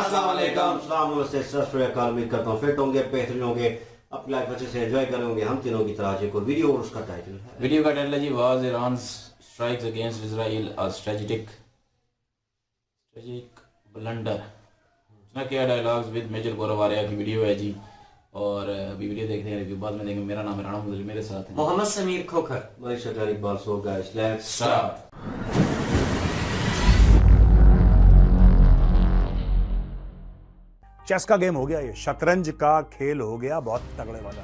अस्सलाम वालेकुम, सलाम नमस्ते, सत श्री अकाल। उम्मीद करता हूँ फिट होंगे, बेहतरीन होंगे, अपनी लाइफ अच्छे से एंजॉय करेंगे। हम तीनों की तरह एक और वीडियो और उसका टाइटल है वीडियो का टाइटल है जी was Iran strikes against Israel a strategic blunder. उसने किया डायलॉग्स विद मेजर गोरावारिया की वीडियो है जी। और अभी वीडियो देखते हैं, रिव्यू बाद में देंगे। मेरा नाम है राणा मुदली, मेरे साथ है मोहम्मद समीर खोखर। भाई शटर Iqbal. So guys let's start. Chess का गेम हो गया, ये शतरंज का खेल हो गया, बहुत तगड़े वाला।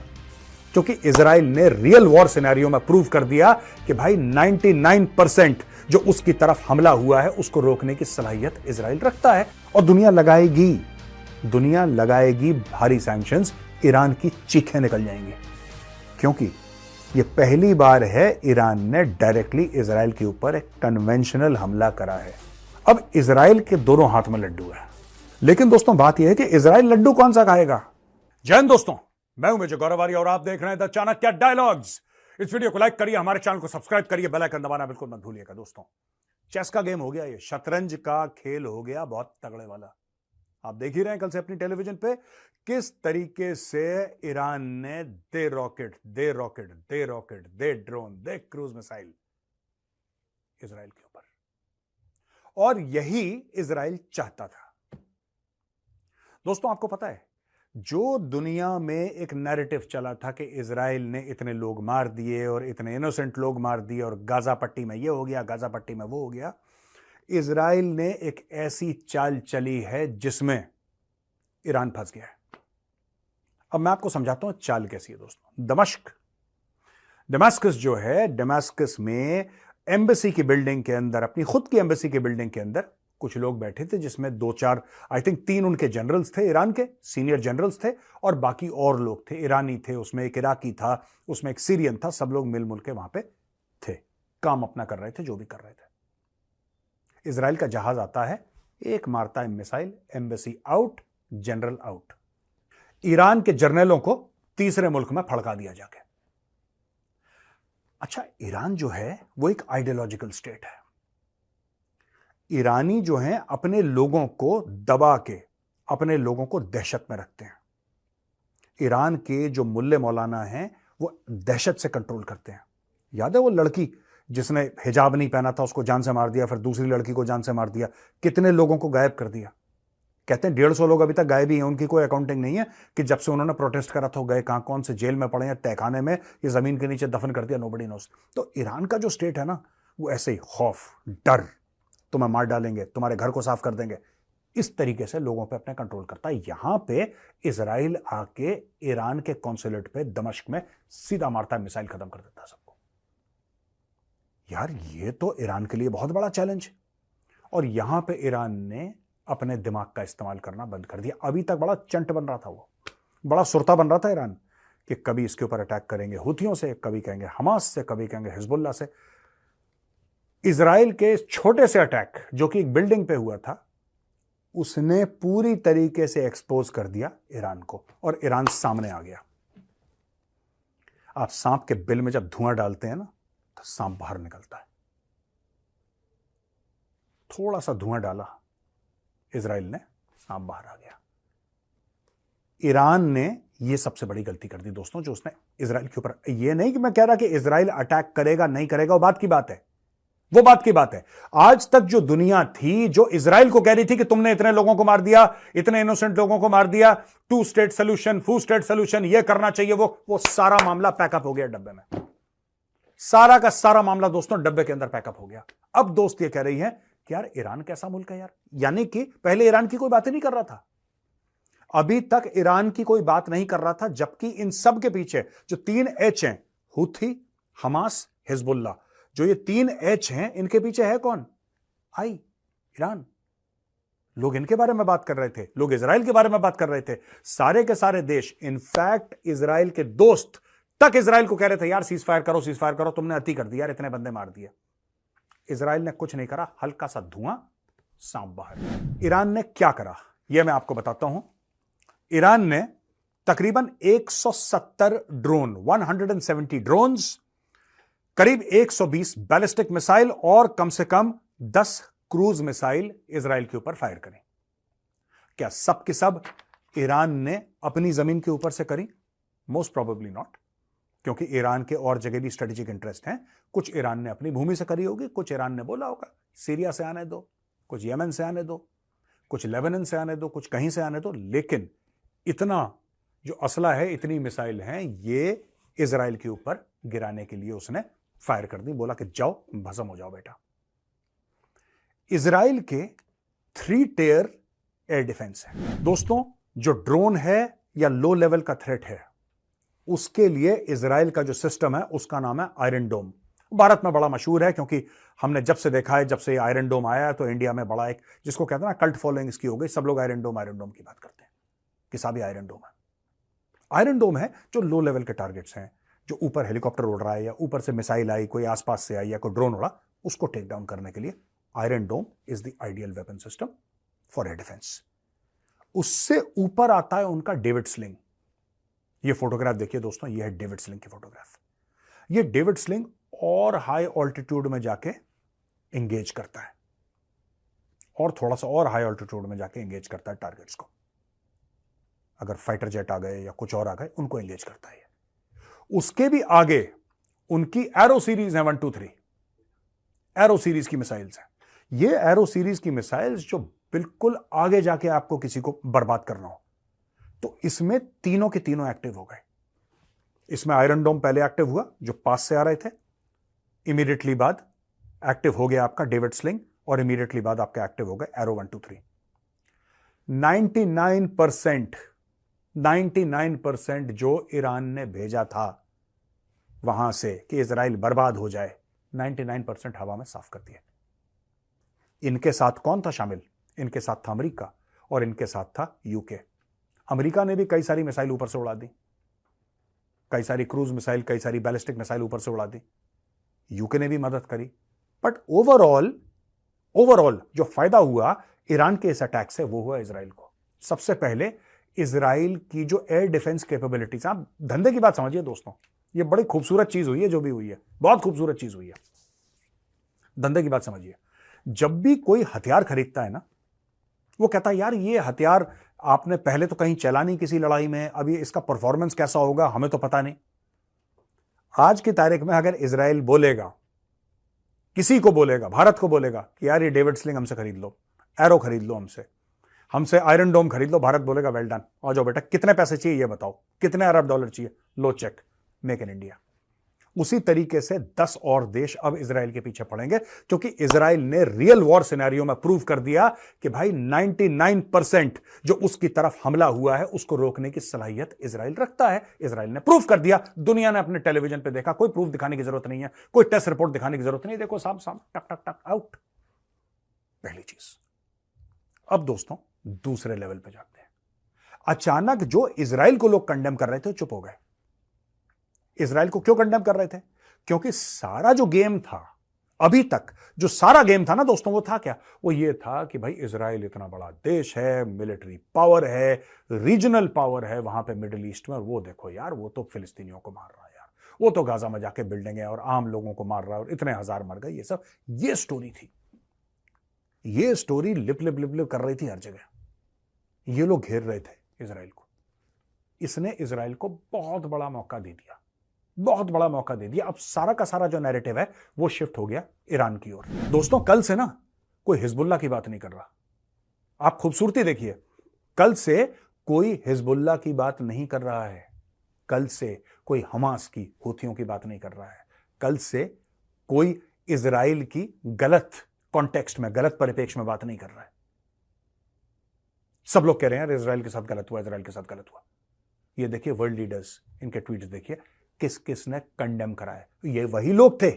क्योंकि इजराइल ने रियल वॉर सिनेरियो में प्रूव कर दिया कि भाई 99% जो उसकी तरफ हमला हुआ है उसको रोकने की सलाहियत इजराइल रखता है। और दुनिया लगाएगी भारी सैंक्शंस, ईरान की चीखें निकल जाएंगी। क्योंकि यह पहली बार है ईरान ने डायरेक्टली इजराइल के ऊपर एक कन्वेंशनल हमला करा है। अब इजराइल के दोनों हाथ में लड्डू है, लेकिन दोस्तों बात यह है कि इजराइल लड्डू कौन सा खाएगा। जय हिंद दोस्तों, मैं हूं मेजर गौरवारी और आप देख रहे हैं द चाणक्य डायलॉग्स। इस वीडियो को लाइक करिए, हमारे चैनल को सब्सक्राइब करिए, बेल आइकन दबाना बिल्कुल मत भूलिएगा। दोस्तों चेस का गेम हो गया, ये शतरंज का खेल हो गया, बहुत तगड़े वाला। आप देख ही रहे हैं कल से अपनी टेलीविजन पे किस तरीके से ईरान ने दे रॉकेट, दे ड्रोन, दे क्रूज मिसाइल इजराइल के ऊपर। और यही इजराइल चाहता था। दोस्तों आपको पता है, जो दुनिया में एक नैरेटिव चला था कि इजराइल ने इतने लोग मार दिए और इतने इनोसेंट लोग मार दिए और गाजा पट्टी में ये हो गया, गाजा पट्टी में वो हो गया, इजराइल ने एक ऐसी चाल चली है जिसमें ईरान फंस गया है। अब मैं आपको समझाता हूं चाल कैसी है दोस्तों। दमास्कस जो है, दमास्कस में एम्बेसी की बिल्डिंग के अंदर, अपनी खुद की एम्बेसी की बिल्डिंग के अंदर कुछ लोग बैठे थे, जिसमें 2-4 आई थिंक 3 उनके जनरल्स थे, ईरान के सीनियर जनरल्स थे, और बाकी और लोग थे, ईरानी थे, उसमें एक इराकी था, उसमें एक सीरियन था। सब लोग मिलजुल के वहां पे थे, काम अपना कर रहे थे, जो भी कर रहे थे। इजराइल का जहाज आता है, एक मारता है missile, embassy out, general out. Iran के जर्नलों को तीसरे मुल्क में फड़का दिया जाके। अच्छा, ईरान जो है वो एक आइडियोलॉजिकल स्टेट है। ईरानी जो हैं अपने लोगों को दबा के अपने लोगों को दहशत में रखते हैं। ईरान के जो मुल्ले मौलाना हैं वो दहशत से कंट्रोल करते हैं। याद है वो लड़की जिसने हिजाब नहीं पहना था, उसको जान से मार दिया, फिर दूसरी लड़की को जान से मार दिया, कितने लोगों को गायब कर दिया। कहते हैं 150 लोग अभी तक गायब ही हैं, उनकी कोई अकाउंटिंग नहीं है कि जब से उन्होंने प्रोटेस्ट करा था गए कहां, कौन से जेल में पड़े हैं, तहखाने में, ये जमीन के नीचे दफन कर दिया, नोबडी नोस। तो ईरान का जो स्टेट है ना, वो ऐसे ही खौफ, डर, तुम्हें मार डालेंगे, तुम्हारे घर को साफ कर देंगे, इस तरीके से लोगों पे अपने कंट्रोल करता है। यहां पे इजराइल आके ईरान के कॉन्सुलेट पे दमिश्क में सीधा मारता है, मिसाइल खत्म कर देता है सबको। यार ये तो ईरान के लिए बहुत बड़ा चैलेंज। और यहां पे ईरान ने अपने दिमाग का इस्तेमाल करना बंद कर दिया। अभी तक बड़ा चंट बन रहा था, वो बड़ा सुरता बन रहा था ईरान, कि कभी इसके ऊपर अटैक करेंगे हुथियों से, कभी कहेंगे हमास से, कभी कहेंगे हिजबुल्लाह से। इजराइल के छोटे से अटैक जो कि एक बिल्डिंग पे हुआ था, उसने पूरी तरीके से एक्सपोज कर दिया ईरान को, और ईरान सामने आ गया। आप सांप के बिल में जब धुआं डालते हैं ना, तो सांप बाहर निकलता है। थोड़ा सा धुआं डाला इजराइल ने, सांप बाहर आ गया। ईरान ने यह सबसे बड़ी गलती कर दी दोस्तों, जो उसने इजराइल के ऊपर, यह नहीं कि मैं कह रहा कि इजराइल अटैक करेगा नहीं करेगा, वो बात की बात है, वो बात की बात है। आज तक जो दुनिया थी जो इजराइल को कह रही थी कि तुमने इतने लोगों को मार दिया, इतने इनोसेंट लोगों को मार दिया, 2 स्टेट सोल्यूशन, 4 स्टेट सोल्यूशन, ये करना चाहिए, वो सारा मामला पैकअप हो गया डब्बे में। सारा का सारा मामला दोस्तों डब्बे के अंदर पैकअप हो गया। अब दोस्त ये कह रही है कि यार ईरान कैसा मुल्क है यार, यानी कि पहले ईरान की कोई बात नहीं कर रहा था, अभी तक ईरान की कोई बात नहीं कर रहा था, जबकि इन सब के पीछे जो 3 एच हैं, हुथी, हमास, हिजबुल्लाह, जो ये 3 एच हैं, इनके पीछे है कौन? ईरान। लोग इनके बारे में बात कर रहे थे, लोग इजराइल के बारे में बात कर रहे थे, सारे के सारे देश, इनफैक्ट इजराइल के दोस्त तक इजराइल को कह रहे थे यार सीज फायर करो, तुमने अति कर दिया, इतने बंदे मार दिए। इजराइल ने कुछ नहीं करा, हल्का सा धुआं, सांप बाहर। ईरान ने क्या करा यह मैं आपको बताता हूं। ईरान ने तकरीबन 170 ड्रोन, 170 ड्रोन्स, करीब 120 बैलिस्टिक मिसाइल और कम से कम 10 क्रूज मिसाइल इजराइल के ऊपर फायर करें। क्या सब के सब ईरान ने अपनी जमीन के ऊपर से करी? मोस्ट प्रोबेबली नॉट, क्योंकि ईरान के और जगह भी स्ट्रेटेजिक इंटरेस्ट हैं। कुछ ईरान ने अपनी भूमि से करी होगी, कुछ ईरान ने बोला होगा सीरिया से आने दो, कुछ यमन से आने दो, कुछ लेबनान से आने दो, कुछ कहीं से आने दो। लेकिन इतना जो असला है, इतनी मिसाइल हैं, ये इजराइल के ऊपर गिराने के लिए उसने फायर कर दी। बोला कि जाओ भस्म हो जाओ बेटा। इजराइल के 3 टियर एयर डिफेंस है दोस्तों। जो ड्रोन है या लो लेवल का थ्रेट है, उसके लिए इजराइल का जो सिस्टम है उसका नाम है आयरन डोम। भारत में बड़ा मशहूर है, क्योंकि हमने जब से देखा है, जब से आयरन डोम आया है, तो इंडिया में बड़ा एक, जिसको कहते हैं ना, कल्ट फॉलोइंग इसकी हो गई। सब लोग आयरन डोम की बात करते हैं कि साहब आयरन डोम है। आयरन डोम है जो लो लेवल के टारगेट्स हैं, जो ऊपर हेलीकॉप्टर उड़ रहा है या ऊपर से मिसाइल आई, कोई आसपास से आई या कोई ड्रोन उड़ा, उसको टेक डाउन करने के लिए iron dome is the ideal weapon system for air defence. उससे ऊपर आता है उनका डेविड स्लिंग। ये फोटोग्राफ देखिए दोस्तों, ये है डेविड स्लिंग की फोटोग्राफ। ये डेविड स्लिंग और हाई ऑल्टीट्यूड में जाके एंगेज करता है, और थोड़ा सा और हाई ऑल्टीट्यूड में जाके एंगेज करता है टारगेट्स को। अगर फाइटर जेट आ गए या कुछ और आ गए, उनको एंगेज करता है। उसके भी आगे उनकी एरो सीरीज है 1, 2, 3 एरो सीरीज की मिसाइल्स हैं। ये एरो सीरीज की मिसाइल्स जो बिल्कुल आगे जाके आपको किसी को बर्बाद करना हो, तो इसमें तीनों के तीनों एक्टिव हो गए। इसमें आयरन डोम पहले एक्टिव हुआ, जो पास से आ रहे थे। इमीडिएटली बाद एक्टिव हो गया आपका डेविड स्लिंग, और इमीडिएटली बाद आपका एक्टिव हो गए एरो 1, 2, 3। 99% जो ईरान ने भेजा था वहां से कि इजराइल बर्बाद हो जाए, 99% हवा में साफ कर दिया। इनके साथ कौन था शामिल? इनके साथ था अमेरिका, और इनके साथ था यूके। अमेरिका ने भी कई सारी मिसाइल ऊपर से उड़ा दी, कई सारी क्रूज मिसाइल, कई सारी बैलिस्टिक मिसाइल ऊपर से उड़ा दी। यूके ने भी मदद करी। बट ओवरऑल जो फायदा हुआ ईरान के इस अटैक से, वो हुआ इजराइल को। सबसे पहले इजराइल की जो एयर डिफेंस कैपेबिलिटीज, आप धंधे की बात समझिए दोस्तों, ये बड़ी खूबसूरत चीज हुई है जो भी हुई है, बहुत खूबसूरत चीज हुई है। धंधे की बात समझिए। जब भी कोई हथियार खरीदता है ना, वो कहता है यार ये हथियार आपने पहले तो कहीं चला नहीं किसी लड़ाई में, अभी इसका परफॉर्मेंस कैसा होगा हमें तो पता नहीं। आज की तारीख में अगर इजराइल बोलेगा, किसी को बोलेगा, भारत को बोलेगा कि यार ये डेविड स्लिंग हमसे खरीद लो, एरो खरीद लो, हमसे आयरन डोम खरीद लो, भारत बोलेगा वेल डन, आ जाओ बेटा, कितने पैसे चाहिए ये बताओ, कितने अरब डॉलर चाहिए, लो चेक, मेक इन इंडिया। उसी तरीके से 10 और देश अब इजराइल के पीछे पड़ेंगे, क्योंकि इजराइल ने रियल वॉर सिनेरियो में प्रूव कर दिया कि भाई 99% जो उसकी तरफ हमला हुआ है उसको रोकने की सलाहियत इजराइल रखता है। इजराइल ने प्रूव कर दिया, दुनिया ने अपने टेलीविजन पे देखा, कोई प्रूफ दिखाने की जरूरत नहीं है, कोई टेस्ट रिपोर्ट दिखाने की जरूरत नहीं, देखो साम टक टक टक आउट। पहली चीज। अब दोस्तों दूसरे लेवल पे जाते हैं। अचानक जो इजराइल को लोग कंडेम कर रहे थे चुप हो गए। इजराइल को क्यों कंडेम कर रहे थे? क्योंकि सारा जो गेम था अभी तक, जो सारा गेम था ना दोस्तों, वो था क्या? वो ये था कि भाई इजराइल इतना बड़ा देश है, मिलिट्री पावर है, रीजनल पावर है वहां पे मिडिल ईस्ट में, और वो देखो यार, वो तो फिलिस्तीनियों को मार रहा है यार, वो तो गाजा में जाके बिल्डिंगें और आम लोगों को मार रहा है और इतने हजार मर गए। ये सब ये स्टोरी थी। ये story lip lip lip lip कर रही थी हर जगह। ये लोग घेर रहे थे इजराइल को। इसने इजराइल को बहुत बड़ा मौका दे दिया, बहुत बड़ा मौका दे दिया। अब सारा का सारा जो नैरेटिव है वो शिफ्ट हो गया ईरान की ओर। दोस्तों कल से ना कोई हिजबुल्लाह की बात नहीं कर रहा। आप खूबसूरती देखिए, कल से कोई हिजबुल्लाह की बात नहीं कर रहा है, कल से कोई हमास की, हूथियों की बात नहीं कर रहा है, कल से कोई इजराइल की गलत कॉन्टेक्स्ट में, गलत परिप्रेक्ष्य में बात नहीं कर रहा है। सब लोग कह रहे हैं यार इजराइल के साथ गलत हुआ, इजराइल के साथ गलत हुआ। ये देखिए वर्ल्ड लीडर्स, इनके ट्वीट्स देखिए, किस किस ने कंडेम करा है। ये वही लोग थे,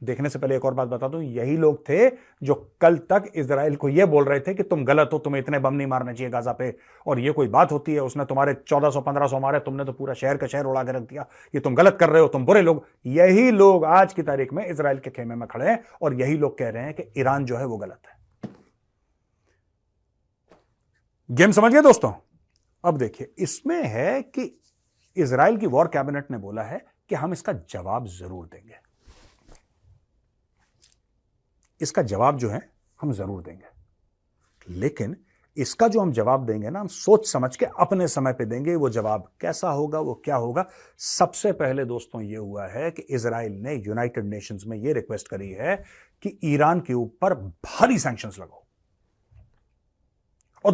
देखने से पहले एक और बात बता दूं, यही लोग थे जो कल तक इजराइल को ये बोल रहे थे कि तुम गलत हो, तुम्हें इतने बम नहीं मारने चाहिए गाजा पे, और ये कोई बात होती है, उसने तुम्हारे 1400-1500 मारे, तुमने तो पूरा शहर का शहर उड़ा के रख दिया, ये तुम गलत कर रहे हो, तुम बुरे लोग। यही लोग आज की तारीख में इजराइल के खेमे में खड़े हैं, और यही लोग कह रहे हैं कि ईरान जो है वो गलत है। गेम समझ गए दोस्तों? अब देखिए, इसमें है कि इजराइल की वॉर कैबिनेट ने बोला है कि हम इसका जवाब जरूर देंगे, इसका जवाब जो है हम जरूर देंगे, लेकिन इसका जो हम जवाब देंगे ना, हम सोच समझ के अपने समय पे देंगे। वो जवाब कैसा होगा, वो क्या होगा। सबसे पहले दोस्तों ये हुआ है कि इजराइल ने यूनाइटेड नेशंस में ये रिक्वेस्ट करी है कि ईरान के ऊपर भारी सैंक्शंस लगाओ, और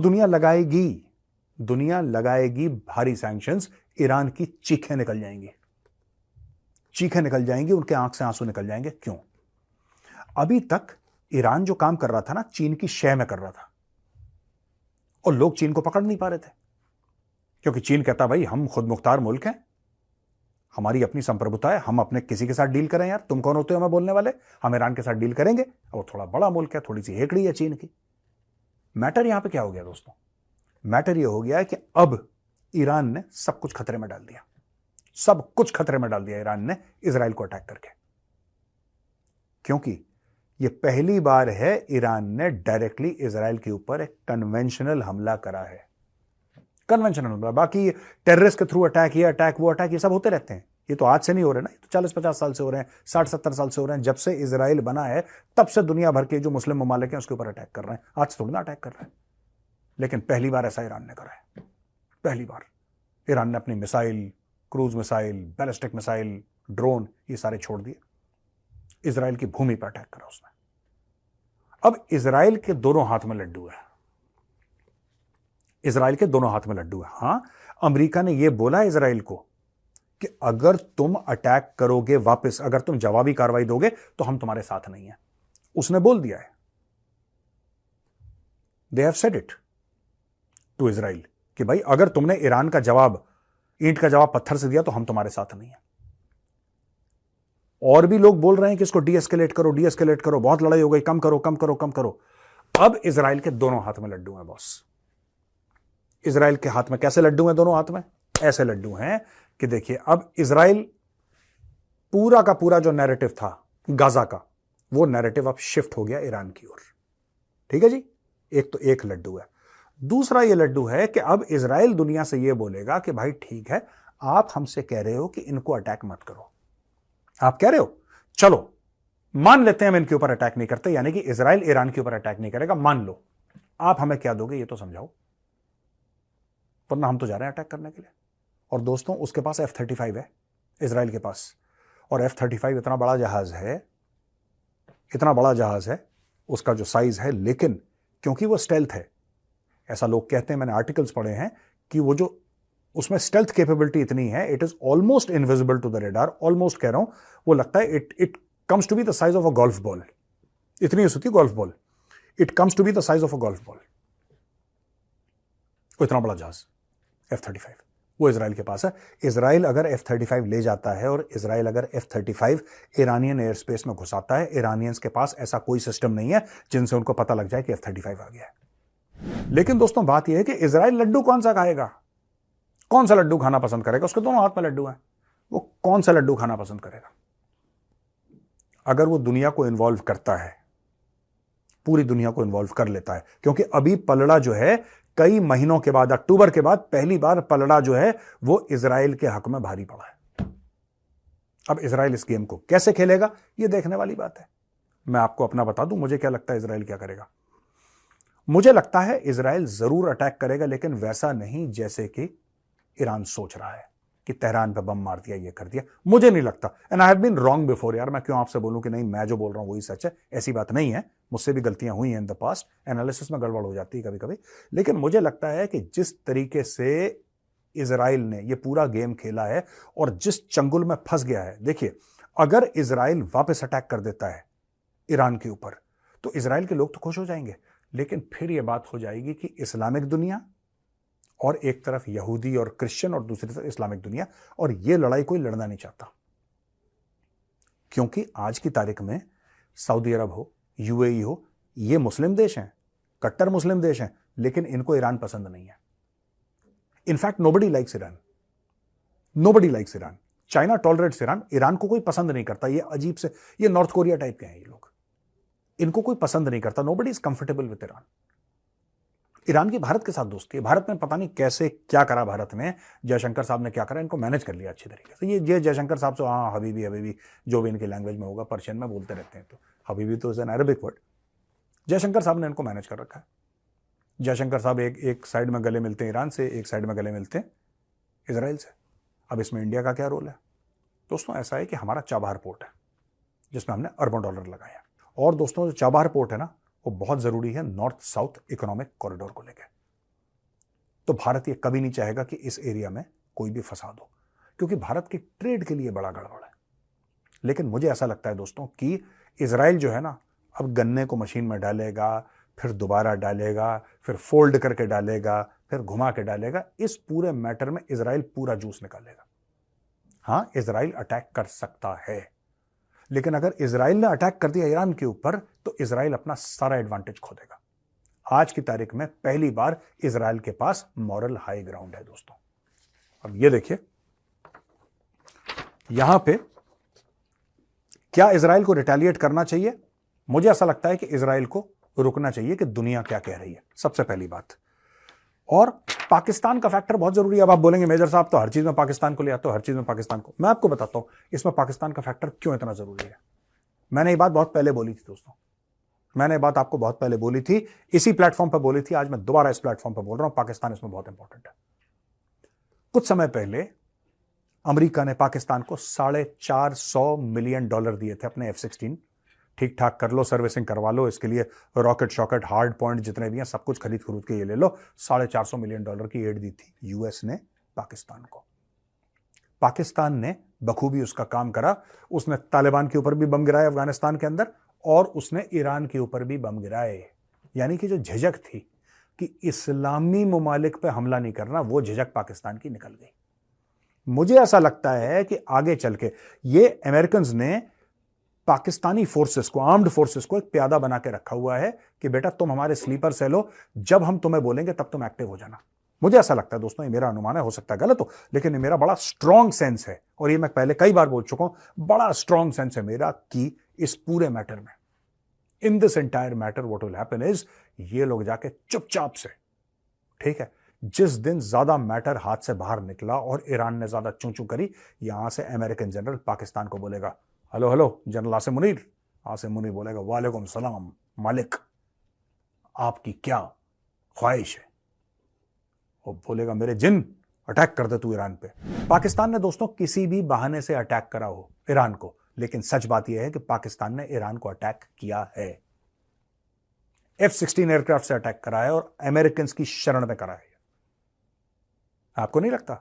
दुनिया लगाएगी भारी सैंक्शंस। ईरान की चीखें निकल जाएंगी, उनके आंख से आंसू निकल जाएंगे। क्यों? अभी तक ईरान जो काम कर रहा था ना, चीन की शह में कर रहा था, और लोग चीन को पकड़ नहीं पा रहे थे, क्योंकि चीन कहता भाई हम खुद मुख्तार मुल्क हैं, हमारी अपनी संप्रभुता है, हम अपने किसी के साथ डील करें यार, तुम कौन होते हो हमें बोलने वाले, हम ईरान के साथ डील करेंगे। और थोड़ा बड़ा मुल्क है, थोड़ी सी हेकड़ी है चीन की। मैटर यहां पे क्या हो गया दोस्तों? मैटर यह हो गया है कि अब ईरान ने सब कुछ खतरे में डाल दिया, ईरान ने इजराइल को अटैक करके। क्योंकि यह पहली बार है ईरान ने डायरेक्टली इजराइल के ऊपर एक कन्वेंशनल हमला करा है। कन्वेंशनल हमला, बाकी टेररिस्ट के थ्रू अटैक, ये अटैक वो अटैक, ये सब होते रहते हैं। ये तो आज से नहीं हो रहे ना, ये तो 40-50 साल से हो रहे हैं, 60-70 साल से हो रहे हैं। जब से इजराइल बना है तब से दुनिया भर के जो मुस्लिम ममालिक हैं उसके ऊपर अटैक कर रहे हैं। आज से थोड़ा ना अटैक कर रहे हैं, लेकिन पहली बार ऐसा ईरान ने करा है। पहली बार ईरान ने अपनी missile, cruise missile, ballistic missile, drone, ये सारे छोड़ दिए, इजराइल की भूमि पर अटैक करा उसने। अब इजराइल के दोनों हाथ में लड्डू है, हां, अमेरिका ने यह बोला इजराइल को कि अगर तुम अटैक करोगे वापस, अगर तुम जवाबी कार्रवाई दोगे तो हम तुम्हारे साथ नहीं है। उसने बोल दिया है, they have said it to Israel कि भाई अगर तुमने ईरान का जवाब, ईंट का जवाब पत्थर से दिया तो हम तुम्हारे साथ नहीं है। और भी लोग बोल रहे हैं कि इसको डीएस्केलेट करो, बहुत लड़ाई हो गई, कम करो। अब इजराइल के दोनों हाथ में लड्डू हैं बॉस। इजराइल के हाथ में कैसे लड्डू हैं? दोनों हाथ में ऐसे लड्डू हैं कि देखिए, अब इजराइल पूरा का पूरा जो नैरेटिव था गाजा का, वो नैरेटिव अब शिफ्ट हो गया ईरान की ओर। ठीक है जी, एक तो एक लड्डू है। दूसरा ये लड्डू है कि अब इजराइल दुनिया से ये बोलेगा कि भाई ठीक है, आप हमसे कह रहे हो कि इनको अटैक मत करो, आप कह रहे हो, चलो मान लेते हैं हम इनके ऊपर अटैक नहीं करते, यानी कि इजराइल ईरान के ऊपर अटैक नहीं करेगा, मान लो। आप हमें क्या दोगे ये तो समझाओ, वरना हम तो जा रहे हैं अटैक करने के लिए। और दोस्तों, उसके पास F-35 है इजराइल के पास, और F-35 इतना बड़ा जहाज है, उसका जो साइज है, लेकिन क्योंकि वो स्टेल्थ है, ऐसा लोग कहते हैं, मैंने आर्टिकल्स पढ़े हैं कि वो जो उसमें स्टेल्थ कैपेबिलिटी इतनी है, it is almost invisible to the radar. Almost कह रहा हूं, वो लगता है it comes to be the size of a golf ball, इतनी होती है golf ball, it comes to be the size of a golf ball. वो इतना बड़ा जहाज F-35 वो इजराइल के पास है। इजराइल अगर F-35 ले जाता है, और इजराइल अगर F-35 ईरानियन एयर स्पेस में घुसाता है, ईरानियंस के पास ऐसा कोई सिस्टम नहीं है जिनसे उनको पता लग जाए कि F-35 आ गया है। लेकिन दोस्तों, बात यह है कि इजराइल लड्डू कौन सा खाएगा, कौन सा लड्डू खाना पसंद करेगा? उसके दोनों हाथ में लड्डू है, वो कौन सा लड्डू खाना पसंद करेगा? अगर वो दुनिया को इन्वॉल्व करता है, पूरी दुनिया को इन्वॉल्व कर लेता है, क्योंकि अभी पलड़ा जो है, कई महीनों के बाद, अक्टूबर के बाद पहली बार पलड़ा जो है वो इजराइल के हक में भारी पड़ा है। अब इजराइल इस गेम को कैसे खेलेगा, ये देखने वाली बात है। मैं आपको अपना बता दूं, मुझे क्या लगता है इजराइल क्या करेगा। मुझे लगता है इजराइल जरूर अटैक करेगा, लेकिन वैसा नहीं जैसे कि ईरान सोच रहा है कि तेहरान पे बम मार दिया, ये कर दिया। मुझे नहीं लगता, and I have been wrong before. यार मैं क्यों आपसे बोलूं कि नहीं, मैं जो बोल रहा हूं वही सच है, ऐसी बात नहीं है। मुझसे भी गलतियां हुई हैं इन द पास्ट, एनालिसिस में गड़बड़ हो जाती है कभी कभी। लेकिन मुझे लगता है कि जिस तरीके से इजराइल ने ये पूरा गेम खेला है और जिस चंगुल में फंस गया है, देखिए अगर इजराइल वापस अटैक कर देता है ईरान के ऊपर, तो इजराइल के लोग तो खुश हो जाएंगे, लेकिन फिर यह बात हो जाएगी कि इस्लामिक दुनिया, और एक तरफ यहूदी और क्रिश्चियन, और दूसरी तरफ इस्लामिक दुनिया, और यह लड़ाई कोई लड़ना नहीं चाहता। क्योंकि आज की तारीख में सऊदी अरब हो, यूएई हो, ये मुस्लिम देश हैं, कट्टर मुस्लिम देश हैं, लेकिन इनको ईरान पसंद नहीं है। In fact nobody likes Iran. China tolerates Iran, Iran को कोई पसंद नहीं करता। ये अजीब से, ये नॉर्थ कोरिया टाइप के हैं ये लोग, इनको कोई पसंद नहीं करता। Nobody is comfortable with Iran. Iran की भारत के साथ दोस्ती है। भारत ने पता नहीं कैसे क्या करा, भारत ने, जयशंकर साहब ने क्या करा, इनको मैनेज कर लिया अच्छी तरीके से। ये जयशंकर साहब से हाँ हबीबी जो भी इनकी लैंग्वेज में होगा, पर्शियन में बोलते रहते हैं, तो हबीबी तो is an Arabic word. Jaishankar साहब ने इनको मैनेज कर रखा है। जयशंकर साहब एक साइड में गले मिलते हैं ईरान से, एक साइड में गले मिलते हैं इजराइल से। अब इसमें इंडिया का क्या रोल है दोस्तों? ऐसा है कि हमारा चाबहार पोर्ट है जिसमें हमने अरबों डॉलर लगाए हैं, और दोस्तों जो चाबहार पोर्ट है ना वो बहुत जरूरी है नॉर्थ साउथ इकोनॉमिक कॉरिडोर को लेकर। तो भारत ये कभी नहीं चाहेगा कि इस एरिया में कोई भी फसाद हो, क्योंकि भारत की ट्रेड के लिए बड़ा गड़बड़ है। लेकिन मुझे ऐसा लगता है दोस्तों कि इजराइल जो है ना अब गन्ने को मशीन में डालेगा, फिर दोबारा डालेगा, फिर फोल्ड करके डालेगा, फिर घुमा के डालेगा। इस पूरे मैटर में इजराइल पूरा जूस निकालेगा। हां, इजराइल अटैक कर सकता है, लेकिन अगर इजराइल ने अटैक कर दिया ईरान के ऊपर तो इजराइल अपना सारा एडवांटेज खो देगा। आज की तारीख में पहली बार इजराइल के पास मॉरल हाई ग्राउंड है दोस्तों। अब ये देखिए यहां पे क्या इजराइल को रिटेलिएट करना चाहिए? मुझे ऐसा लगता है कि इजराइल को रुकना चाहिए कि दुनिया क्या कह रही है, सबसे पहली बात। और पाकिस्तान का फैक्टर बहुत जरूरी है। अब आप बोलेंगे मेजर साहब तो हर चीज में पाकिस्तान को ले आते हो, हर चीज में पाकिस्तान को। मैं आपको बताता हूं इसमें पाकिस्तान का फैक्टर क्यों इतना जरूरी है। मैंने ये बात बहुत पहले बोली थी दोस्तों, मैंने बात आपको बहुत पहले बोली थी, इसी प्लेटफॉर्म पर बोली थी, आज मैं दोबारा इस प्लेटफॉर्म पर बोल रहा हूं। पाकिस्तान इसमें बहुत इंपॉर्टेंट है। कुछ समय पहले अमेरिका ने पाकिस्तान को $450 मिलियन दिए थे अपने F-16। ठीक ठाक कर लो, सर्विसिंग करवा लो, इसके लिए रॉकेट शॉकेट हार्ड पॉइंट जितने भी हैं सब कुछ खरीद के ये ले लो। $450 मिलियन की एड दी थी यूएस ने पाकिस्तान को। पाकिस्तान ने बखूबी उसका काम करा। उसने तालिबान के ऊपर भी बम गिराए अफगानिस्तान के अंदर, और उसने ईरान के ऊपर भी बम गिराए। यानी कि जो झिझक थी कि इस्लामी ममालिक पे हमला नहीं करना, वो झिझक पाकिस्तान की निकल गई। मुझे ऐसा लगता है कि आगे चल के ये अमेरिकन्स ने पाकिस्तानी फोर्सेस को, आर्म्ड फोर्सेस को एक प्यादा बना के रखा हुआ है कि बेटा तुम हमारे स्लीपर से लो, जब हम तुम्हें बोलेंगे तब तुम एक्टिव हो जाना। मुझे ऐसा लगता है दोस्तों, ये मेरा अनुमान है, हो सकता है गलत हो, लेकिन ये मेरा बड़ा स्ट्रॉन्ग सेंस है, और ये मैं पहले कई बार बोल चुका हूं, बड़ा स्ट्रॉन्ग सेंस है मेरा कि इस पूरे मैटर में, in this entire matter what will happen is, ये लोग जाके चुपचाप से, ठीक है, जिस दिन ज्यादा मैटर हाथ से बाहर निकला और ईरान ने ज्यादा चूं चूं करी, यहां से अमेरिकन जनरल पाकिस्तान को बोलेगा hello hello general Asim Munir. Asim Munir बोलेगा वालेकुम सलाम मालिक, आपकी क्या ख्वाहिश है? वो बोलेगा मेरे जिन, अटैक कर दे तू ईरान पे। पाकिस्तान ने दोस्तों किसी भी बहाने से अटैक करा हो ईरान को, लेकिन सच बात यह है कि पाकिस्तान ने ईरान को अटैक किया है। F-16 एयरक्राफ्ट से अटैक करा है और अमेरिकन की शरण में करा है। आपको नहीं लगता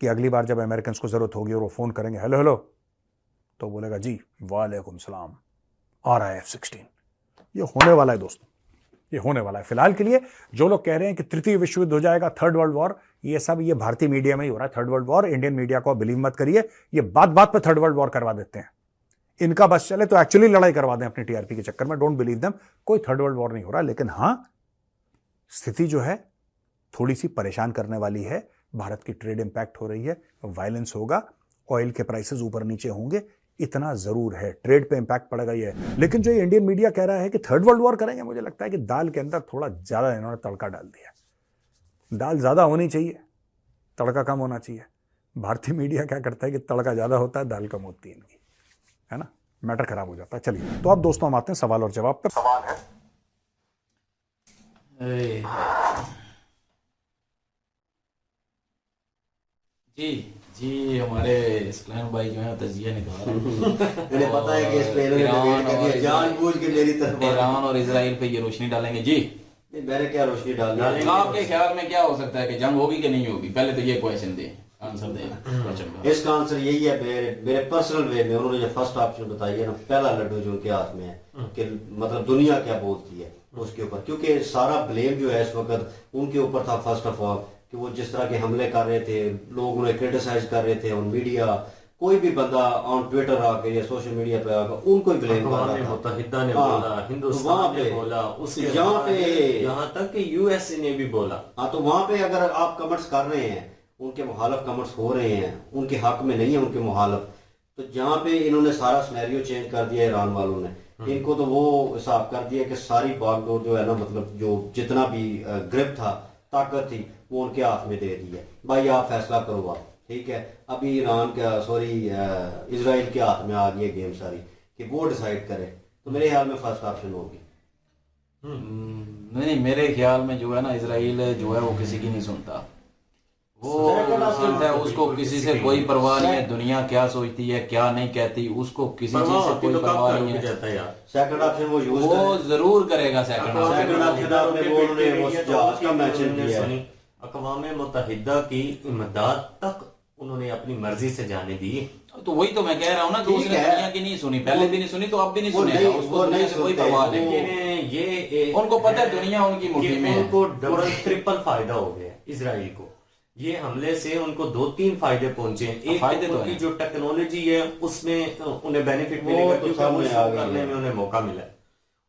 कि अगली बार जब अमेरिकन को जरूरत होगी और वो फोन करेंगे हेलो हेलो, तो बोलेगा जी वालेकुम सलाम, आ रहा है F-16। ये होने वाला है दोस्तों, ये होने वाला है। फिलहाल के लिए जो लोग कह रहे हैं कि तृतीय विश्व युद्ध हो जाएगा, थर्ड वर्ल्ड वॉर, ये सब ये भारतीय मीडिया में ही हो रहा है। Third world war, Indian media को बिलीव मत करिए, ये बात बात पे थर्ड वर्ल्ड वॉर करवा देते हैं। इनका बस चले तो एक्चुअली लड़ाई करवा दें अपनी टीआरपी के चक्कर में। डोंट बिलीव देम, कोई थर्ड वर्ल्ड वॉर नहीं हो रहा। लेकिन हां, स्थिति जो है थोड़ी सी परेशान करने वाली है। भारत की ट्रेड इंपैक्ट हो रही है, वायलेंस होगा, ऑयल के प्राइसेस ऊपर नीचे होंगे, इतना जरूर है, ट्रेड पे इंपैक्ट पड़ेगा ये। लेकिन जो इंडियन मीडिया कह रहा है कि थर्ड वर्ल्ड वॉर करेंगे, मुझे लगता है कि दाल के अंदर थोड़ा ज्यादा इन्होंने तड़का डाल दिया। दाल ज्यादा होनी चाहिए, तड़का कम होना चाहिए। भारतीय मीडिया क्या करता है कि तड़का ज्यादा होता है, दाल कम होती है इनकी, है ना, मैटर खराब हो जाता है। चलिए तो अब दोस्तों हम आते हैं सवाल और जवाब पर। सवाल है जी हमारे इस्लाम भाई जो है तजिया निकाल रहे हैं। मुझे पता है कि इस पे इन्होंने जानबूझ के मेरी तरफ ईरान और इजराइल पे ये रोशनी डालेंगे। जी मैंने क्या रोशनी डालनी है? आपके ख्याल में क्या हो सकता है कि जंग होगी कि नहीं होगी? पहले तो ये क्वेश्चन दे, आंसर दे। इसका आंसर यही है, मेरे पर्सनल वे में उन्होंने जो फर्स्ट ऑप्शन बताई है ना, पहला लड्डू जो उनके हाथ में है कि मतलब दुनिया क्या बोलती है उसके ऊपर, क्योंकि सारा ब्लेम जो है इस वक्त उनके ऊपर था। फर्स्ट ऑफ ऑल कि वो जिस तरह के हमले कर रहे थे, लोग उन्हें क्रिटिसाइज कर रहे थे ऑन मीडिया, कोई भी बंदा ऑन ट्विटर आके या सोशल मीडिया पे आकर उनको ही ब्लेम कर रहा था। मुत्तहिदा ने बोला, हिंदुस्तान ने बोला, उसके यहाँ पे यहाँ तक कि यूएसए ने भी बोला। हाँ, तो वहां पे अगर आप कमेंट्स कर रहे हैं, उनके मुखालफ कमेंट्स हो रहे हैं, उनके हक में नहीं है उनके मुखालफ, तो जहाँ पे इन्होंने सारा सिनेरियो चेंज कर दिया ईरान वालों ने, इनको तो वो हिसाब कर दिया कि सारी बागडोर जो है ना, मतलब जो जितना भी ग्रिप था, ताकत थी, वो उनके हाथ में दे दी है। भाई आप फैसला करो आप, ठीक है। अभी ईरान का इजराइल के हाथ में आ गई गेम सारी कि वो डिसाइड करे। तो मेरे ख्याल में फर्स्ट ऑप्शन होगी। नहीं, मेरे ख्याल में जो है ना, इसराइल जो है वो किसी की नहीं सुनता। वो सुनता है, उसको किसी से कोई परवाह नहीं है, दुनिया क्या सोचती है क्या नहीं कहती, उसको किसी चीज से कोई परवाह नहीं है। सेकंड ऑप्शन वो जरूर करेगा सेकंड ऑप्शन। अक़वाम मुत्तहिदा की इमदाद तक उन्होंने अपनी मर्जी से जाने दी। तो वही तो मैं कह रहा हूँ ना, तो उसने दुनिया की नहीं सुनी, पहले भी नहीं सुनी तो अब भी नहीं सुनेगा, उसको दुनिया से कोई परवाह नहीं। लेकिन ये उनको पता है दुनिया उनकी मुट्ठी में है। उनको डबल ट्रिपल फायदा हो गया इसराइल को। ये हमले से उनको 2-3 फायदे पहुंचे हैं। एक फायदे तो उनकी जो टेक्नोलॉजी है उसमें उन्हें बेनिफिट मिलेगा, क्योंकि वो शो करने में उन्हें मौका मिला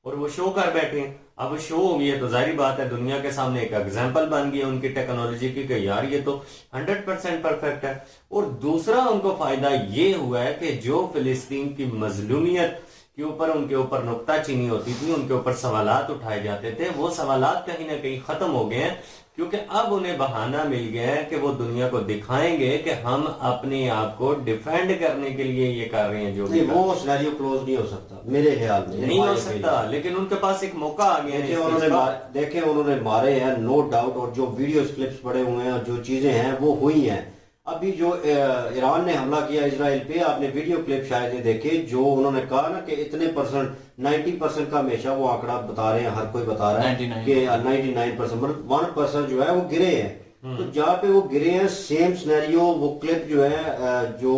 और वो शो कर बैठे हैं। अब वो शो हो गया तो जाहिर बात है दुनिया के सामने एक एग्जाम्पल बन गया उनकी टेक्नोलॉजी की कि यार ये तो 100% परफेक्ट है। और दूसरा उनको फायदा ये हुआ है कि जो फिलिस्तीन की मजलूमियत के ऊपर उनके ऊपर नुक्ताचीनी होती थी, उनके ऊपर सवालात उठाए जाते थे, वो सवालात कहीं ना कहीं खत्म हो गए हैं, क्योंकि अब उन्हें बहाना मिल गया है कि वो दुनिया को दिखाएंगे कि हम अपने आप को डिफेंड करने के लिए ये कर रहे हैं। जो भी वो सिनेरियो क्लोज नहीं हो सकता मेरे ख्याल में, नहीं हो सकता, लेकिन उनके पास एक मौका आ गया है। देखे उन्होंने मारे हैं नो डाउट, और जो वीडियो क्लिप्स पड़े हुए हैं और जो चीजें हैं वो हुई हैं। अभी जो ईरान ने हमला किया इजराइल पे, आपने वीडियो क्लिप शायद ये देखे, जो उन्होंने कहा ना कि इतने परसेंट 90% का हमेशा वो आंकड़ा बता रहे हैं, हर कोई बता रहा है कि 99%, मतलब 1% जो है वो गिरे हैं। तो जहाँ पे वो गिरे हैं सेम सिनेरियो वो क्लिप जो है जो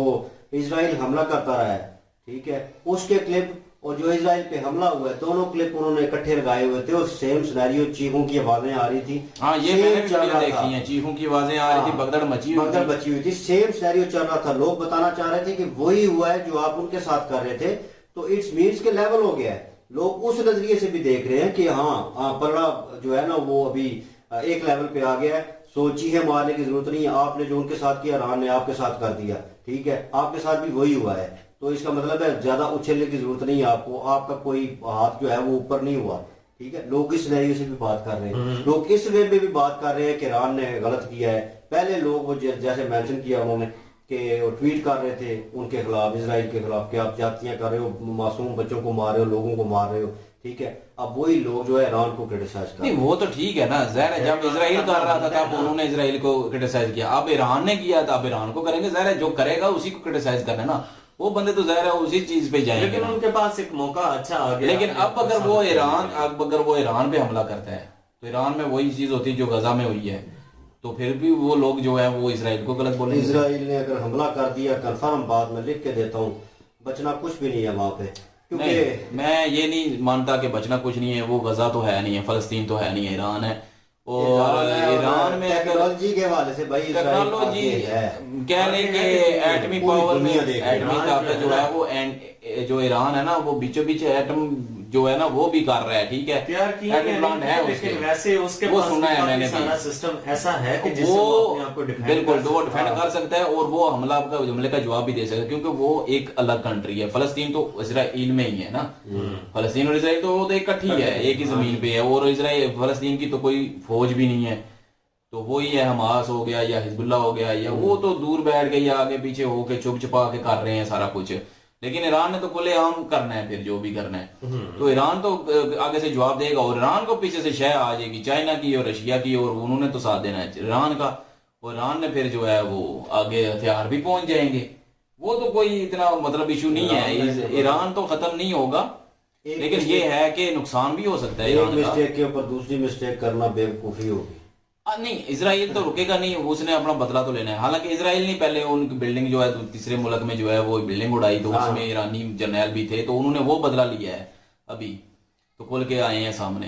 इजराइल हमला करता रहा है, ठीक है, उसके क्लिप और जो इजराइल पे हमला हुआ है दोनों क्लिप उन्होंने इकट्ठे लगाए हुए थे और सेम सिनेरियो, चीखों की आवाजें आ रही थी। हाँ, ये मैंने भी वीडियो देखी है, चीखों की आवाजें आ रही थी, भगदड़ मची हुई थी, सेम सिनेरियो चल रहा था। लोग बताना चाह रहे थे कि वही हुआ है जो आप उनके साथ कर रहे थे। तो इट्स मीन्स के लेवल हो गया है, लोग उस नजरिए से भी देख रहे हैं कि हाँ पलड़ा जो है ना वो अभी एक लेवल पे आ गया है। सो चीखें मारने की जरूरत नहीं है, आपने जो उनके साथ किया ईरान ने आपके साथ कर दिया, ठीक है, आपके साथ भी वही हुआ है। तो इसका मतलब है ज्यादा उछलने की जरूरत नहीं है आपको, आपका कोई हाथ जो है वो ऊपर नहीं हुआ, ठीक है। लोग इस नजरिए से भी बात कर रहे हैं, लोग इस वे में भी बात कर रहे हैं कि ईरान ने गलत किया है। पहले लोग वो जैसे मेंशन किया उन्होंने कि वो ट्वीट कर रहे थे उनके खिलाफ, इसराइल के खिलाफ, कि आप जातियां कर रहे हो, मासूम बच्चों को मार रहे हो, लोगों को मार रहे हो, ठीक है। अब वही लोग जो है ईरान को क्रिटिसाइज कर रहे हैं। वो तो ठीक है ना, ज़ाहिर है जब इसराइल कर रहा था तब उन्होंने इसराइल को क्रिटिसाइज किया, अब ईरान ने किया था अब ईरान को करेंगे। ज़ाहिर है जो करेगा उसी को क्रिटिसाइज करना ना, वो बंदे तो ज़ाहिर है उसी चीज पे जाएंगे। लेकिन उनके पास एक मौका अच्छा आ गया। लेकिन अब अगर वो ईरान पे हमला करता है तो ईरान में वही चीज होती है जो गजा में हुई है, तो फिर भी वो लोग जो है वो इसराइल को गलत बोलेंगे। इसराइल ने अगर हमला कर दिया, कंफर्म बात मैं लिख के देता हूँ, बचना कुछ भी नहीं है वहां पे, क्योंकि मैं ये नहीं मानता कि बचना कुछ नहीं है। वो गजा तो है नहीं है, फलस्तीन तो है नहीं है, ईरान है। और ईरान में टेक्नोलॉजी के हवाले से भाई टेक्नोलॉजी कह लें कि एटमी पावर में एटमी ताकत जो है वो जो ईरान है ना वो बीचों बीच एटम जो है ना वो भी कर रहा है, ठीक है, एटम प्लांट है उसके, वैसे उसके वो सुना है मैंने सारा सिस्टम ऐसा है कि वो बिल्कुल वो डिफेंड कर सकता है और वो हमले का जवाब भी दे सकता है, क्योंकि वो एक अलग कंट्री है। फलस्तीन तो इसराइल में ही है ना, फलस्तीन और इसराइल तो वो तो इकट्ठी है, एक ही जमीन पे है। और इसराइल फलस्तीन की तो कोई फौज भी नहीं है, तो वो ही है हमास हो गया या हिजबुल्ला हो गया, या वो तो दूर बैठ के या आगे पीछे होके चुप छुपा के कर रहे हैं सारा कुछ। लेकिन ईरान ने तो खुलेआम करना है, फिर जो भी करना है तो ईरान तो आगे से जवाब देगा, और ईरान को पीछे से शह आ जाएगी चाइना की और रशिया की, और उन्होंने तो साथ देना है ईरान का, और ईरान ने फिर जो है वो आगे हथियार भी पहुंच जाएंगे। वो तो कोई इतना मतलब इशू नहीं है, ईरान तो खत्म नहीं होगा, लेकिन ये है कि नुकसान भी हो सकता है। एक मिस्टेक के ऊपर दूसरी मिस्टेक करना बेवकूफी होगी। नहीं, इसराइल तो रुकेगा नहीं, उसने अपना बदला तो लेना है। हालांकि इसराइल ने पहले उनकी बिल्डिंग जो है तीसरे मुल्क में जो है वो बिल्डिंग उड़ाई, तो उसमें ईरानी जर्नैल भी थे, तो उन्होंने वो बदला लिया है, अभी तो खुल के आए हैं सामने।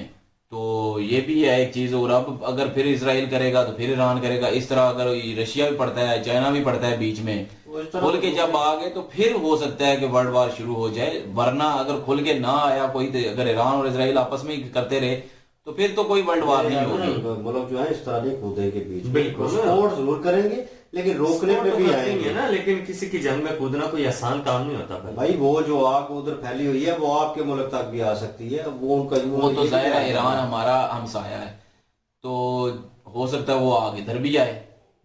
तो ये भी है एक चीज। और अब अगर फिर इसराइल करेगा तो फिर ईरान करेगा, इस तरह अगर रशिया भी पड़ता है, चाइना भी पड़ता है बीच में, खुल के जब आ गए तो फिर हो सकता है कि वर्ल्ड वार शुरू हो जाए। वरना अगर खुल के ना आया कोई, अगर ईरान और इसराइल आपस में करते रहे तो फिर तो कोई वर्ल्ड वार नहीं होगी। मतलब जो है इस तरह नहीं कूदेंगे बीच में, बिल्कुल सपोर्ट जरूर करेंगे, लेकिन रोकने पे भी आएंगे ना। लेकिन किसी की जंग में कूदना कोई आसान काम नहीं होता भाई। वो जो आग उधर फैली हुई है वो आपके मुल्क तक भी आ सकती है, वो उनका वो तो जाहिर है ईरान हमारा हमसाया है, तो हो सकता है वो आग इधर भी आए,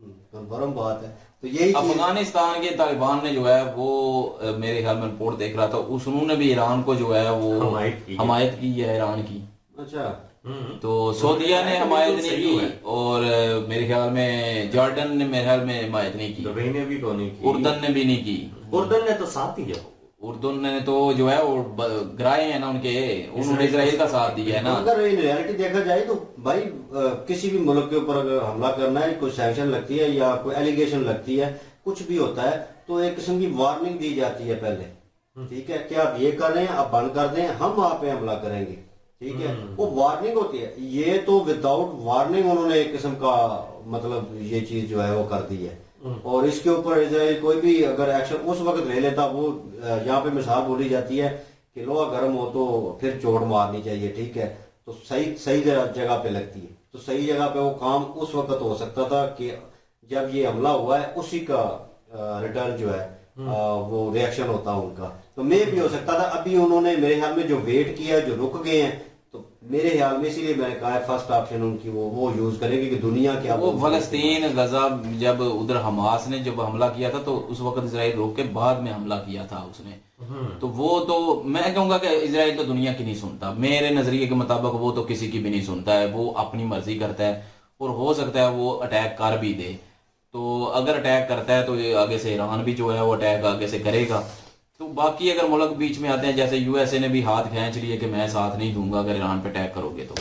कंफर्म बात है। तो यही अफगानिस्तान के तालिबान ने जो है वो मेरे ख्याल में रिपोर्ट देख रहा था, उन्होंने भी ईरान को जो है वो हमायत की है ईरान की। अच्छा। तो सऊदीया ने हमायत नहीं सही हुआ की, है। और मेरे ख्याल में जॉर्डन ने मेरे ख्याल में हमायत नहीं की, दुबई ने भी कौन नहीं की, उर्दन ने भी नहीं की। उर्दन ने तो साथ दिया। उर्दन ने तो जो है वो गिराए हैं ना उनके, उन्होंने इसराइल का साथ दिया है ना। अगर इन रियलिटी देखा जाए तो भाई किसी भी मुल्क के ऊपर अगर हमला करना है, कोई सैंक्शन लगती है या कोई एलिगेशन लगती है, कुछ भी होता है तो एक किस्म की वार्निंग दी जाती है पहले, ठीक है, कि आप ये कर रहे हैं, आप बंद कर दें, हम आप पे हमला करेंगे, ठीक है, वो वार्निंग होती है। ये तो विदाउट वार्निंग उन्होंने एक किस्म का मतलब ये चीज जो है वो कर दी है, और इसके ऊपर इजराइल कोई भी अगर एक्शन उस वक्त ले लेता, वो यहाँ पे मिसाल बोली जाती है कि लोहा गर्म हो तो फिर चोट मारनी चाहिए, ठीक है, तो सही सही जगह पे लगती है, तो सही जगह पे वो काम उस वक्त हो सकता था कि जब ये हमला हुआ है उसी का रिटर्न जो है वो रिएक्शन होता उनका, तो मे भी हो सकता था। अभी उन्होंने मेरे ख्याल में जो वेट किया, जो रुक गए हैं, तो मेरे ख्याल में इसीलिए मैंने कहा है फर्स्ट ऑप्शन उनकी वो यूज करेंगे कि दुनिया क्या वो फलस्तीन गजा, जब उधर हमास ने जब हमला किया था तो उस वक्त इसराइल रोक के बाद में हमला किया था उसने, तो वो तो मैं कहूंगा कि इसराइल तो दुनिया की नहीं सुनता, मेरे नजरिए के मुताबिक वो तो किसी की भी नहीं सुनता है, वो अपनी मर्जी करता है, और हो सकता है वो अटैक कर भी दे। तो अगर अटैक करता है तो ये आगे से ईरान भी जो है वो अटैक आगे से करेगा। तो बाकी अगर मुल्क बीच में आते हैं, जैसे यूएसए ने भी हाथ खींच लिए कि मैं साथ नहीं दूंगा अगर ईरान पे अटैक करोगे, तो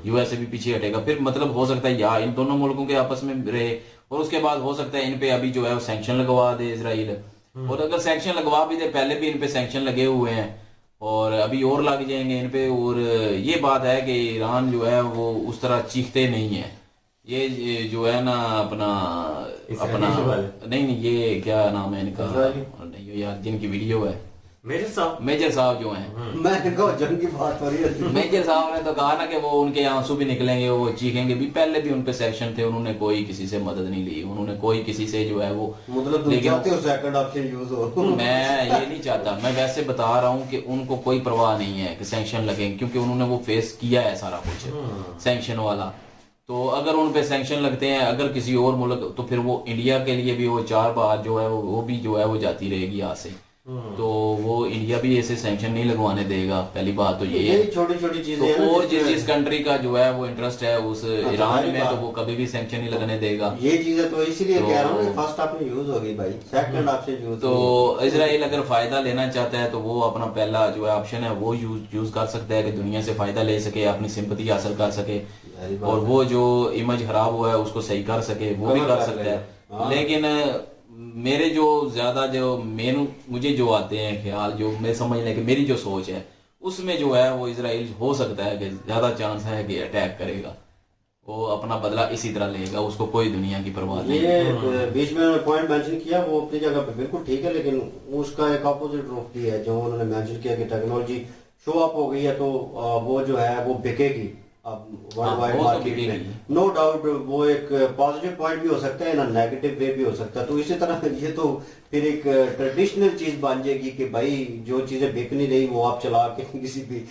यूएसए भी पीछे हटेगा, फिर मतलब हो सकता है या इन दोनों मुल्कों के आपस में रहे, और उसके बाद हो सकता है इन पे अभी जो है वो सैंक्शन लगवा दे इसराइल, और अगर सैंक्शन लगवा भी दे, पहले भी इन पे सैंक्शन लगे हुए हैं और अभी और लग जाएंगे इन पे। और ये बात है कि ईरान जो है वो उस तरह चीखते नहीं है, ये जो है ना अपना नहीं ये क्या नाम है इनका, नहीं यार जिनकी वीडियो है मेजर साहब जो हैं, मैं कहा जंग की बात हो रही है, मेजर साहब ने तो कहा ना कि वो उनके आंसू भी निकलेंगे, वो चीखेंगे भी। पहले भी उनपे सेक्शन थे, उन्होंने कोई किसी से मदद नहीं ली, उन्होंने कोई किसी से जो है वो, मतलब तुम चाहते हो सेकंड ऑप्शन यूज हो? मैं ये नहीं चाहता, मैं वैसे बता रहा हूँ कि उनको कोई परवाह नहीं है कि सैंक्शन लगेंगे, क्योंकि उन्होंने वो फेस किया है सारा कुछ सैंक्शन वाला। तो अगर उन पे सैंक्शन लगते हैं अगर किसी और मुल्क, तो फिर वो इंडिया के लिए भी वो 4 बार जो है वो भी जो है वो जाती रहेगी यहाँ से, तो वो इंडिया भी ऐसे सैंक्शन नहीं लगवाने देगा। पहली बात तो ये है, छोटी छोटी चीजें तो हैं, और जिस कंट्री का जो है वो इंटरेस्ट है उस ईरान में, तो वो कभी भी सैंक्शन नहीं लगने देगा। ये चीजें तो इसीलिए कह रहा हूँ कि फर्स्ट ऑप्शन यूज होगी भाई, सेकंड ऑप्शन यूज तो इजराइल अगर फायदा लेना चाहता है तो वो अपना पहला जो है ऑप्शन है वो यूज कर सकता है कि दुनिया से फायदा ले सके, अपनी सिंपैथी हासिल कर सके, और वो जो इमेज खराब हुआ है उसको सही कर सके, वो भी कर सकता है। लेकिन मेरे जो ज्यादा जो मुझे जो आते हैं ख्याल, जो मैं समझने की मेरी जो सोच है, उसमें जो है वो इजराइल हो सकता है कि ज्यादा चांस है कि अटैक करेगा, वो अपना बदला इसी तरह लेगा, उसको कोई दुनिया की परवाह नहीं। ये बीच में पॉइंट मेंशन किया वो अपनी जगह पे बिल्कुल ठीक है, लेकिन उसका एक अपोजिट रूप भी है जो उन्होंने मेंशन किया कि टेक्नोलॉजी शो अप हो गई है तो वो जो है वो बिकेगी अब वर्ल्ड वाइड मार्केट में, नो डाउट। वो एक पॉजिटिव पॉइंट भी हो सकता है ना, नेगेटिव वे भी हो सकता है। तो इसी तरह ये तो फिर एक ट्रेडिशनल चीज बन जाएगी कि भाई जो चीजें बिक नहीं रही वो आप चला के किसी भी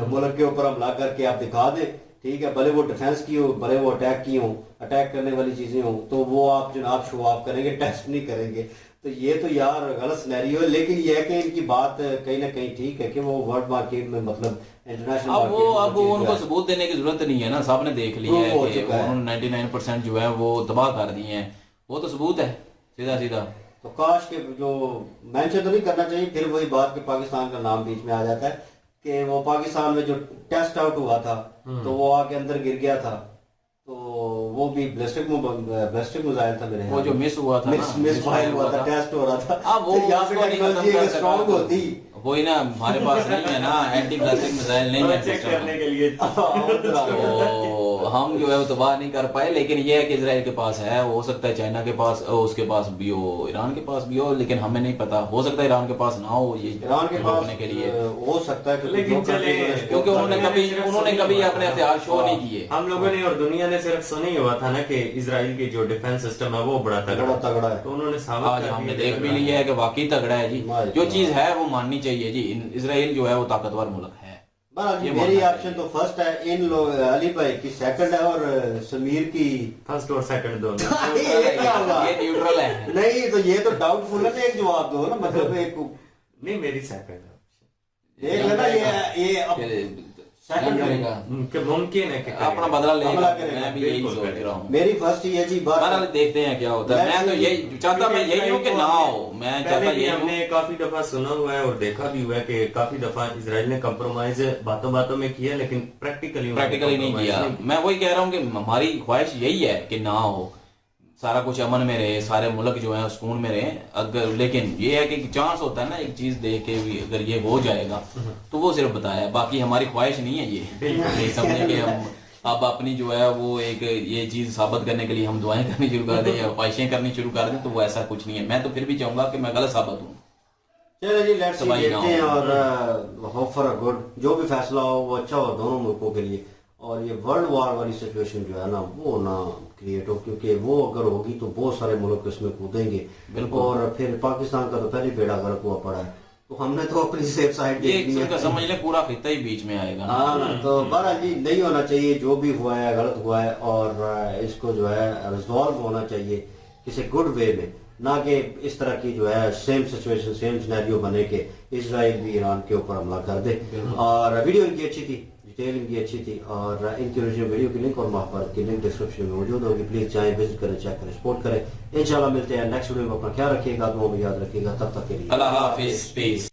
मुल्क के ऊपर हमला करके आप दिखा दें, ठीक है, भले वो डिफेंस की हो, भले वो अटैक की हो, अटैक करने वाली चीजें हो, तो वो आप जनाब शो ऑफ करेंगे, टेस्ट नहीं करेंगे। तो ये तो यार गलत सिनेरियो है, लेकिन ये है कि इनकी बात कहीं ना कहीं ठीक है कि वो वर्ल्ड मार्केट में मतलब इंटरनेशनल अब उनको सबूत देने की जरूरत नहीं है ना, सबने देख लिया है कि उन्होंने 99% जो है वो तबाह कर दिए हैं, वो तो सबूत है सीधा सीधा। तो काश के जो मेंशन तो नहीं करना चाहिए, फिर वही बात कि पाकिस्तान का नाम बीच में आ जाता है कि वो पाकिस्तान में जो टेस्ट आउट हुआ था तो वो आके अंदर गिर गया था, तो वो भी ब्लास्टिक मिसाइल था मेरे, वो जो मिस हुआ था, मिस फायर हुआ था, टेस्ट हो रहा था। अब वो यहाँ पे टेक्नोलॉजी स्ट्रांग होती, वही ना हमारे पास नहीं है ना, एंटी ब्लास्टिक मिसाइल नहीं है चेक करने के लिए, तो हम जो है वो तबाह नहीं कर पाए। लेकिन ये है कि इजराइल के पास है, हो सकता है चाइना के पास, उसके पास भी हो, ईरान के पास भी हो, लेकिन हमें नहीं पता, हो सकता है ईरान के पास ना हो, ये ईरान के पास के लिए हो सकता है, लेकिन चले क्योंकि उन्होंने कभी अपने हथियार शो नहीं किए। हम लोगों ने और दुनिया ने सिर्फ सुना ही हुआ था ना कि इजराइल की जो डिफेंस सिस्टम है वो बड़ा तगड़ा है, तो उन्होंने आज हमने देख भी लिया है कि वाकई तगड़ा है जी, जो चीज है वो माननी चाहिए जी। इजराइल जो है वो ताकतवर मुल्क है। मेरी ऑप्शन तो फर्स्ट है, इन लोग अली भाई की सेकंड है और समीर की फर्स्ट और सेकंड दोनों। ये न्यूट्रल है। नहीं तो ये तो डाउटफुल है, एक जवाब दो ना, मतलब एक नहीं मेरी सेकंड है। देख लेना, ये सेकंड करेगा कि मुमकिन है कि अपना बदला हमला लेगा। करेगा, मैं भी यही बिल्कुल, सोच रहा हूँ। मेरी फर्स्ट ये जी बात बहरहाल देखते हैं क्या होता है। मैं तो यही चाहता, मैं यही हूँ कि ना हो, मैं चाहता पहले भी यही हूँ। हमने काफी दफा सुना हुआ है और देखा भी हुआ है कि काफी दफा इजराइल ने कंप्रोमाइज बातों बातों में किया, लेकिन प्रैक्टिकली नहीं किया। मैं वही कह रहा हूँ कि हमारी ख्वाहिश यही है कि ना हो, सारा कुछ अमन में रहे, सारे मुल्क जो है सुकून में रहे। अगर लेकिन ये है कि चांस होता है ना, एक चीज देख के भी अगर ये हो जाएगा तो वो सिर्फ बताया, बाकी हमारी ख्वाहिश नहीं है ये समझे कि हम अब अपनी जो है वो एक ये चीज साबित करने के लिए हम दुआएं करनी शुरू कर दें या ख्वाहिशें करनी शुरू कर दें, तो वो ऐसा कुछ नहीं है। मैं तो फिर भी चाहूंगा कि मैं गलत साबित हूँ। चलो जी, लेट्स सी, तबाही ना देखते हैं हो। और होप फॉर अ गुड, जो भी फैसला हो वो अच्छा हो दोनों मुल्कों के लिए, और ये वर्ल्ड वॉर वाली सिचुएशन जो है ना वो ना क्रिएट हो, क्योंकि वो अगर होगी तो बहुत सारे मुल्क इसमें कूदेंगे और फिर पाकिस्तान का तो पहले बेड़ा गर्क हुआ पड़ा है, तो हमने तो अपनी सेफ साइड ये देखनी एक है। समझ ले पूरा खिता ही बीच में आएगा ना। हाँ ना, तो बहरहाल जी नहीं होना चाहिए, जो भी हुआ है गलत हुआ है, और इसको जो है रिजॉल्व होना चाहिए किसी गुड वे में, ना कि इस तरह की जो है सेम सिचुएशन सेम सिनेरियो बने के इजराइल भी ईरान के ऊपर हमला कर दे। और वीडियो इनकी अच्छी थी, डिटेल इनकी अच्छी थी, और इनकी ओरिजिनल वीडियो की लिंक और महाभारत की लिंक डिस्क्रिप्शन में मौजूद होगी, प्लीज जाएं, विजिट करें, चेक करें, सपोर्ट करें। इंशाल्लाह मिलते हैं नेक्स्ट वीडियो में। अपना ख्याल रखिएगा, दुआ में याद रखिएगा, तब तक के लिए अल्लाह हाफिज, पीस।